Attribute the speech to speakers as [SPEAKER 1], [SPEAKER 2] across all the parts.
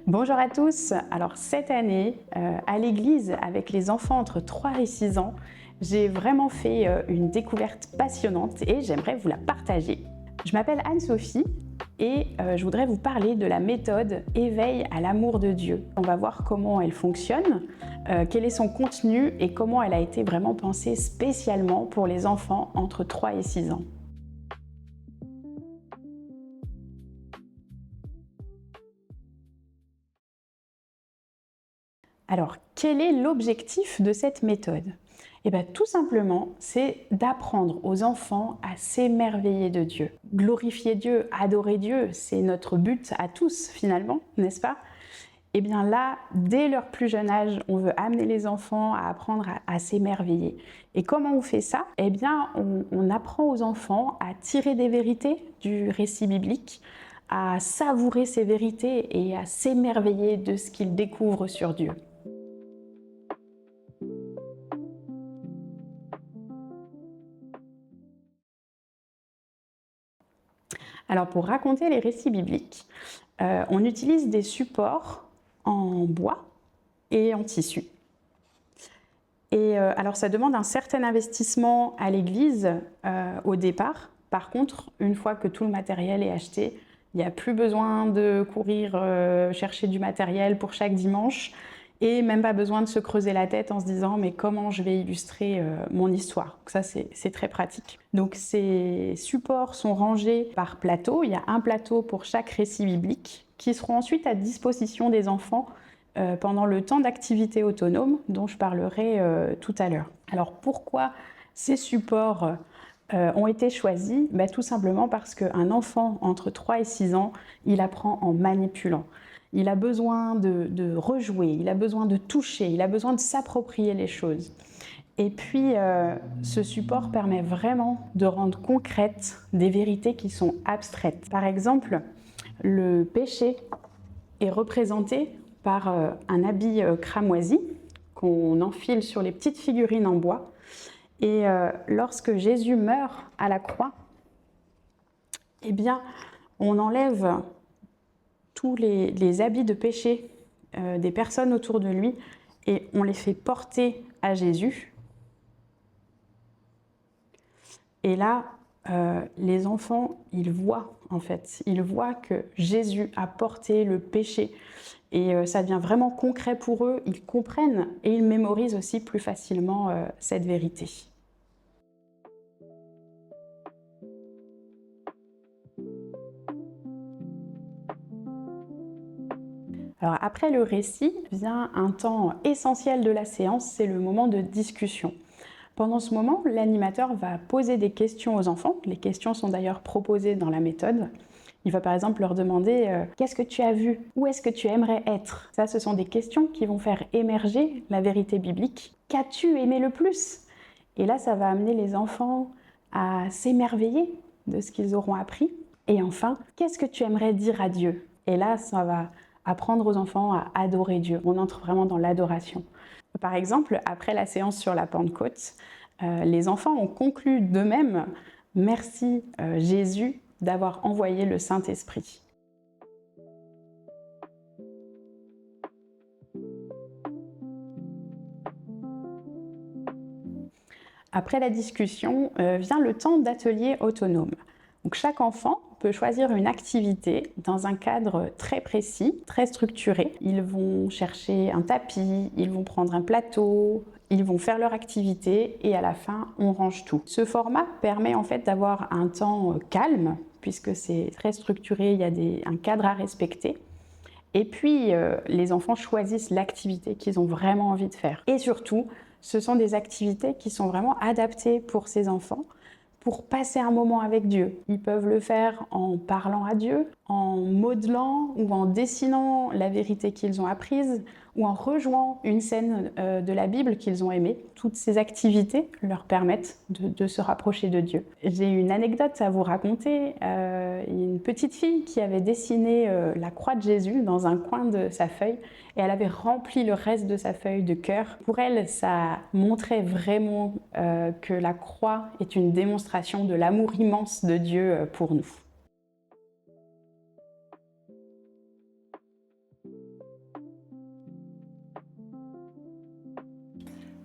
[SPEAKER 1] Bonjour à tous. Alors cette année, à l'église, avec les enfants entre 3 et 6 ans, j'ai vraiment fait une découverte passionnante et j'aimerais vous la partager. Je m'appelle Anne-Sophie et je voudrais vous parler de la méthode Éveil à l'amour de Dieu. On va voir comment elle fonctionne, quel est son contenu et comment elle a été vraiment pensée spécialement pour les enfants entre 3 et 6 ans. Alors, quel est l'objectif de cette méthode? Eh bien, tout simplement, c'est d'apprendre aux enfants à s'émerveiller de Dieu. Glorifier Dieu, adorer Dieu, c'est notre but à tous finalement, n'est-ce pas? Eh bien là, dès leur plus jeune âge, on veut amener les enfants à apprendre à s'émerveiller. Et comment on fait ça? Eh bien, on apprend aux enfants à tirer des vérités du récit biblique, à savourer ces vérités et à s'émerveiller de ce qu'ils découvrent sur Dieu. Alors pour raconter les récits bibliques, on utilise des supports en bois et en tissu. Et alors ça demande un certain investissement à l'église au départ. Par contre, une fois que tout le matériel est acheté, il n'y a plus besoin de courir chercher du matériel pour chaque dimanche et même pas besoin de se creuser la tête en se disant mais comment je vais illustrer mon histoire. Donc ça c'est très pratique. Donc ces supports sont rangés par plateau. Il y a un plateau pour chaque récit biblique qui seront ensuite à disposition des enfants pendant le temps d'activité autonome dont je parlerai tout à l'heure. Alors pourquoi ces supports ont été choisis? Tout simplement parce qu'un enfant entre 3 et 6 ans, il apprend en manipulant. Il a besoin de rejouer, il a besoin de toucher, il a besoin de s'approprier les choses. Et puis, ce support permet vraiment de rendre concrètes des vérités qui sont abstraites. Par exemple, le péché est représenté par un habit cramoisi qu'on enfile sur les petites figurines en bois. Et lorsque Jésus meurt à la croix, eh bien, on enlève tous les habits de péché des personnes autour de lui et on les fait porter à Jésus. Et là, les enfants, ils voient en fait, ils voient que Jésus a porté le péché et ça devient vraiment concret pour eux, ils comprennent et ils mémorisent aussi plus facilement cette vérité. Alors après le récit vient un temps essentiel de la séance, c'est le moment de discussion. Pendant ce moment, l'animateur va poser des questions aux enfants. Les questions sont d'ailleurs proposées dans la méthode. Il va par exemple leur demander qu'est-ce que tu as vu? Où est-ce que tu aimerais être? Ça, ce sont des questions qui vont faire émerger la vérité biblique. Qu'as-tu aimé le plus? Et là, ça va amener les enfants à s'émerveiller de ce qu'ils auront appris. Et enfin, qu'est-ce que tu aimerais dire à Dieu? Et là, ça va apprendre aux enfants à adorer Dieu. On entre vraiment dans l'adoration. Par exemple, après la séance sur la Pentecôte, les enfants ont conclu d'eux-mêmes « Merci Jésus d'avoir envoyé le Saint-Esprit ». Après la discussion vient le temps d'atelier autonome. Donc chaque enfant peut choisir une activité dans un cadre très précis, très structuré. Ils vont chercher un tapis, ils vont prendre un plateau, ils vont faire leur activité et à la fin, on range tout. Ce format permet en fait d'avoir un temps calme puisque c'est très structuré, il y a un cadre à respecter. Et puis, les enfants choisissent l'activité qu'ils ont vraiment envie de faire. Et surtout, ce sont des activités qui sont vraiment adaptées pour ces enfants, pour passer un moment avec Dieu. Ils peuvent le faire en parlant à Dieu, en modelant ou en dessinant la vérité qu'ils ont apprise, ou en rejouant une scène de la Bible qu'ils ont aimée. Toutes ces activités leur permettent de se rapprocher de Dieu. J'ai une anecdote à vous raconter. Une petite fille qui avait dessiné la croix de Jésus dans un coin de sa feuille et elle avait rempli le reste de sa feuille de cœur. Pour elle, ça montrait vraiment que la croix est une démonstration de l'amour immense de Dieu pour nous.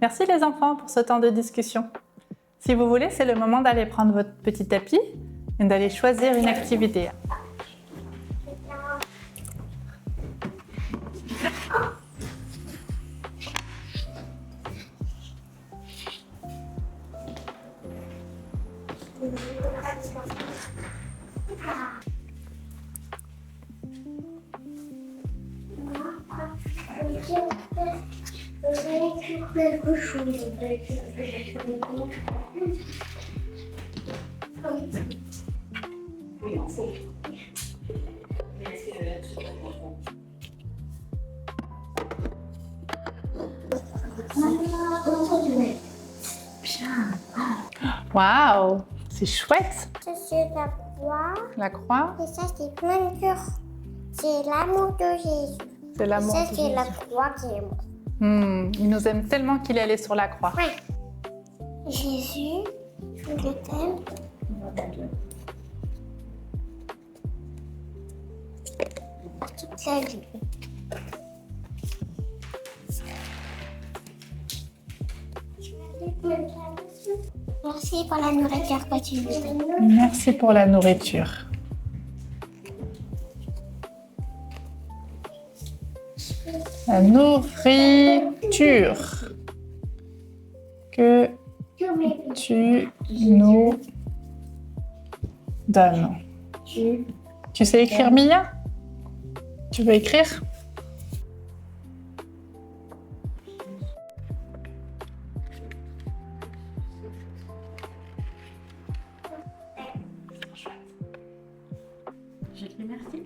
[SPEAKER 2] Merci les enfants pour ce temps de discussion. Si vous voulez, c'est le moment d'aller prendre votre petit tapis et d'aller choisir une activité.
[SPEAKER 3] Quelque chose.
[SPEAKER 2] Waouh, c'est chouette.
[SPEAKER 3] Ça, c'est la croix.
[SPEAKER 2] La croix,
[SPEAKER 3] Et ça, c'est plein de cœur. C'est l'amour de Jésus.
[SPEAKER 2] c'est l'amour
[SPEAKER 3] Ça,
[SPEAKER 2] de
[SPEAKER 3] c'est
[SPEAKER 2] Jésus.
[SPEAKER 3] la croix qui est morte.
[SPEAKER 2] Il nous aime tellement qu'il est allé sur la croix.
[SPEAKER 3] Ouais. Jésus, je t'aime. Toute sa vie. Merci pour la nourriture que tu nous donnes.
[SPEAKER 2] Merci pour la nourriture. La nourriture que tu nous donnes. Tu sais écrire, Mia? Tu veux écrire?
[SPEAKER 1] J'écris merci.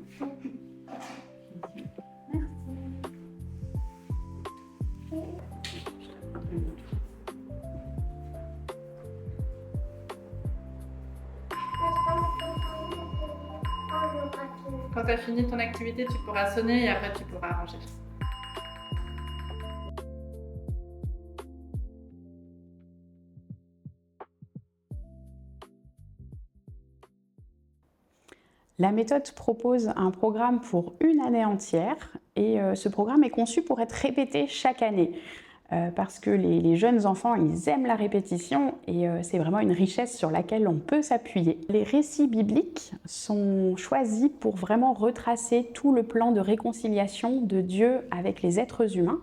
[SPEAKER 1] Quand tu as fini ton activité, tu pourras sonner et après tu pourras ranger. La méthode propose un programme pour une année entière et ce programme est conçu pour être répété chaque année parce que les jeunes enfants, ils aiment la répétition et c'est vraiment une richesse sur laquelle on peut s'appuyer. Les récits bibliques sont choisis pour vraiment retracer tout le plan de réconciliation de Dieu avec les êtres humains,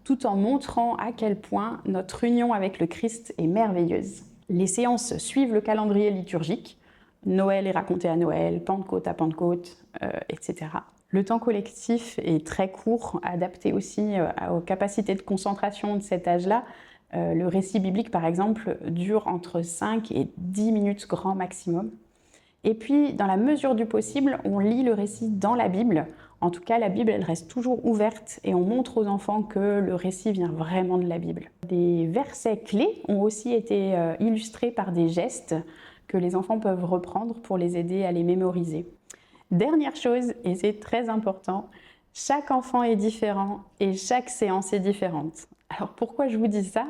[SPEAKER 1] tout en montrant à quel point notre union avec le Christ est merveilleuse. Les séances suivent le calendrier liturgique. Noël est raconté à Noël, Pentecôte à Pentecôte, etc. Le temps collectif est très court, adapté aussi aux capacités de concentration de cet âge-là. Le récit biblique, par exemple, dure entre 5 et 10 minutes grand maximum. Et puis, dans la mesure du possible, on lit le récit dans la Bible. En tout cas, la Bible, elle reste toujours ouverte et on montre aux enfants que le récit vient vraiment de la Bible. Des versets clés ont aussi été illustrés par des gestes que les enfants peuvent reprendre pour les aider à les mémoriser. Dernière chose, et c'est très important, chaque enfant est différent et chaque séance est différente. Alors pourquoi je vous dis ça?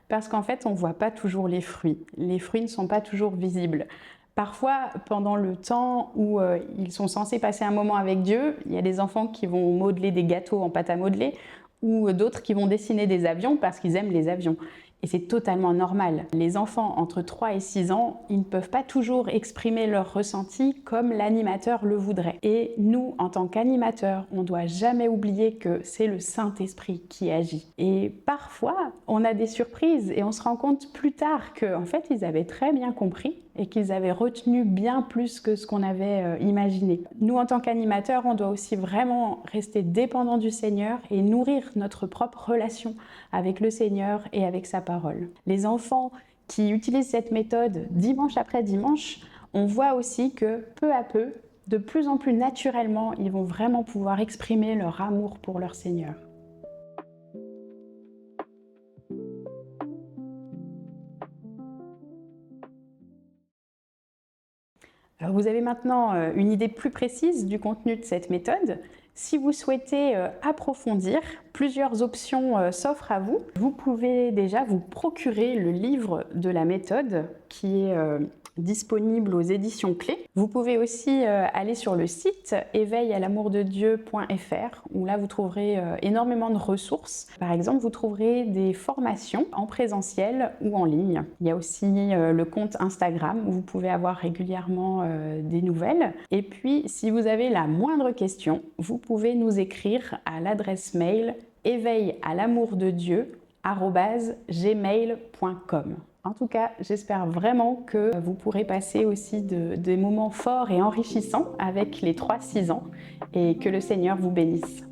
[SPEAKER 1] Parce qu'en fait, on ne voit pas toujours les fruits. Les fruits ne sont pas toujours visibles. Parfois, pendant le temps où ils sont censés passer un moment avec Dieu, il y a des enfants qui vont modeler des gâteaux en pâte à modeler ou d'autres qui vont dessiner des avions parce qu'ils aiment les avions. Et c'est totalement normal. Les enfants entre 3 et 6 ans, ils ne peuvent pas toujours exprimer leurs ressentis comme l'animateur le voudrait. Et nous, en tant qu'animateurs, on ne doit jamais oublier que c'est le Saint-Esprit qui agit. Et parfois, on a des surprises et on se rend compte plus tard qu'en fait, ils avaient très bien compris et qu'ils avaient retenu bien plus que ce qu'on avait imaginé. Nous, en tant qu'animateurs, on doit aussi vraiment rester dépendants du Seigneur et nourrir notre propre relation avec le Seigneur et avec sa parole. Les enfants qui utilisent cette méthode dimanche après dimanche, on voit aussi que peu à peu, de plus en plus naturellement, ils vont vraiment pouvoir exprimer leur amour pour leur Seigneur. Alors vous avez maintenant une idée plus précise du contenu de cette méthode. Si vous souhaitez approfondir, plusieurs options s'offrent à vous. Vous pouvez déjà vous procurer le livre de la méthode qui est disponible aux éditions Clés. Vous pouvez aussi aller sur le site éveil-à-l'amour-de-Dieu.fr où là vous trouverez énormément de ressources. Par exemple, vous trouverez des formations en présentiel ou en ligne. Il y a aussi le compte Instagram où vous pouvez avoir régulièrement des nouvelles. Et puis, si vous avez la moindre question, vous pouvez nous écrire à l'adresse mail éveil-à-l'amour-de-Dieu@gmail.com. En tout cas, j'espère vraiment que vous pourrez passer aussi des moments forts et enrichissants avec les 3-6 ans et que le Seigneur vous bénisse.